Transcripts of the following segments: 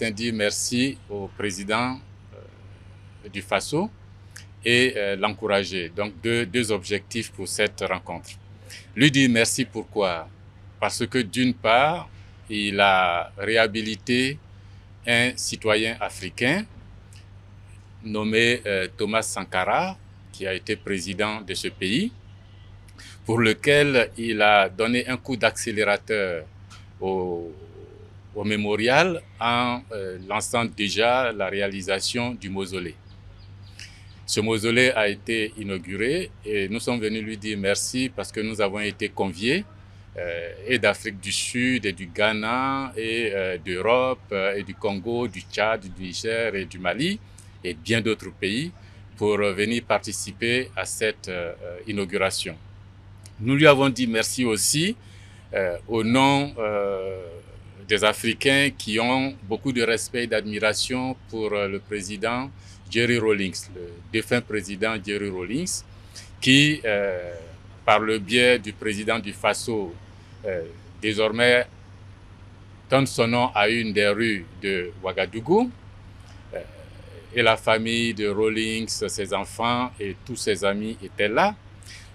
matin dire merci au président du Faso et l'encourager. Donc deux objectifs pour cette rencontre. Lui dire merci pourquoi? Parce que d'une part, il a réhabilité un citoyen africain nommé Thomas Sankara, qui a été président de ce pays, pour lequel il a donné un coup d'accélérateur au mémorial en lançant déjà la réalisation du mausolée. Ce mausolée a été inauguré et nous sommes venus lui dire merci parce que nous avons été conviés et d'Afrique du Sud et du Ghana et d'Europe et du Congo, du Tchad, du Niger et du Mali et bien d'autres pays pour venir participer à cette inauguration. Nous lui avons dit merci aussi au nom des Africains qui ont beaucoup de respect et d'admiration pour le président Jerry Rawlings, le défunt président Jerry Rawlings, qui, par le biais du président du Faso, désormais donne son nom à une des rues de Ouagadougou. Et la famille de Rawlings, ses enfants et tous ses amis étaient là.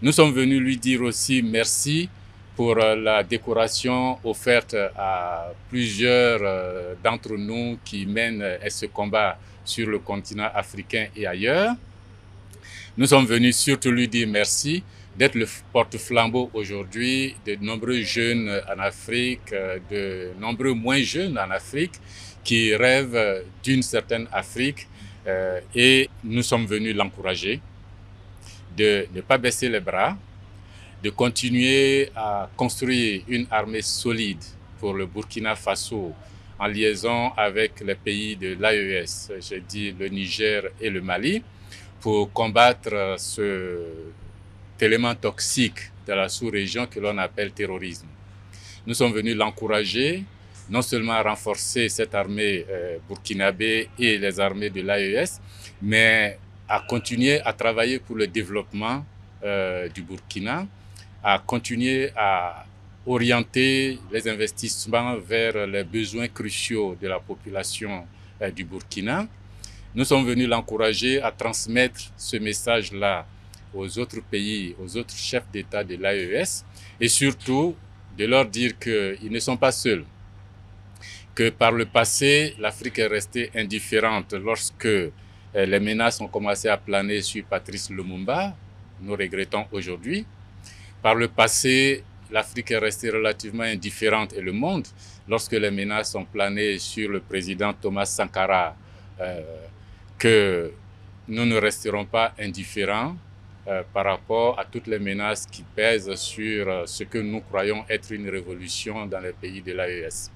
Nous sommes venus lui dire aussi merci pour la décoration offerte à plusieurs d'entre nous qui mènent ce combat sur le continent africain et ailleurs. Nous sommes venus surtout lui dire merci d'être le porte-flambeau aujourd'hui de nombreux jeunes en Afrique, de nombreux moins jeunes en Afrique qui rêvent d'une certaine Afrique et nous sommes venus l'encourager de ne pas baisser les bras, de continuer à construire une armée solide pour le Burkina Faso en liaison avec les pays de l'AES, j'ai dit le Niger et le Mali, pour combattre cet élément toxique de la sous-région que l'on appelle terrorisme. Nous sommes venus l'encourager, non seulement à renforcer cette armée burkinabé et les armées de l'AES, mais à continuer à travailler pour le développement du Burkina, à continuer à orienter les investissements vers les besoins cruciaux de la population du Burkina. Nous sommes venus l'encourager à transmettre ce message-là aux autres pays, aux autres chefs d'État de l'AES et surtout de leur dire qu'ils ne sont pas seuls, que par le passé, l'Afrique est restée indifférente lorsque les menaces ont commencé à planer sur Patrice Lumumba, nous regrettons aujourd'hui. Par le passé, l'Afrique est restée relativement indifférente et le monde lorsque les menaces ont plané sur le président Thomas Sankara, que nous ne resterons pas indifférents par rapport à toutes les menaces qui pèsent sur ce que nous croyons être une révolution dans les pays de l'AES.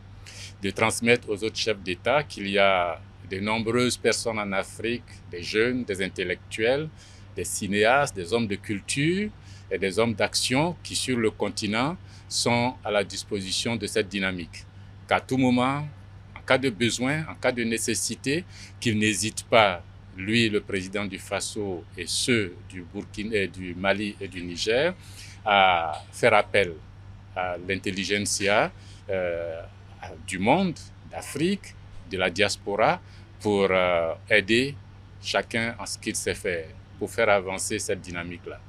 De transmettre aux autres chefs d'État qu'il y a de nombreuses personnes en Afrique, des jeunes, des intellectuels, des cinéastes, des hommes de culture et des hommes d'action qui, sur le continent, sont à la disposition de cette dynamique. Qu'à tout moment, en cas de besoin, en cas de nécessité, qu'ils n'hésitent pas, lui, le président du Faso et ceux du Burkina, du Mali et du Niger, à faire appel à l'intelligentsia du monde, d'Afrique, de la diaspora, pour aider chacun en ce qu'il sait faire, pour faire avancer cette dynamique-là.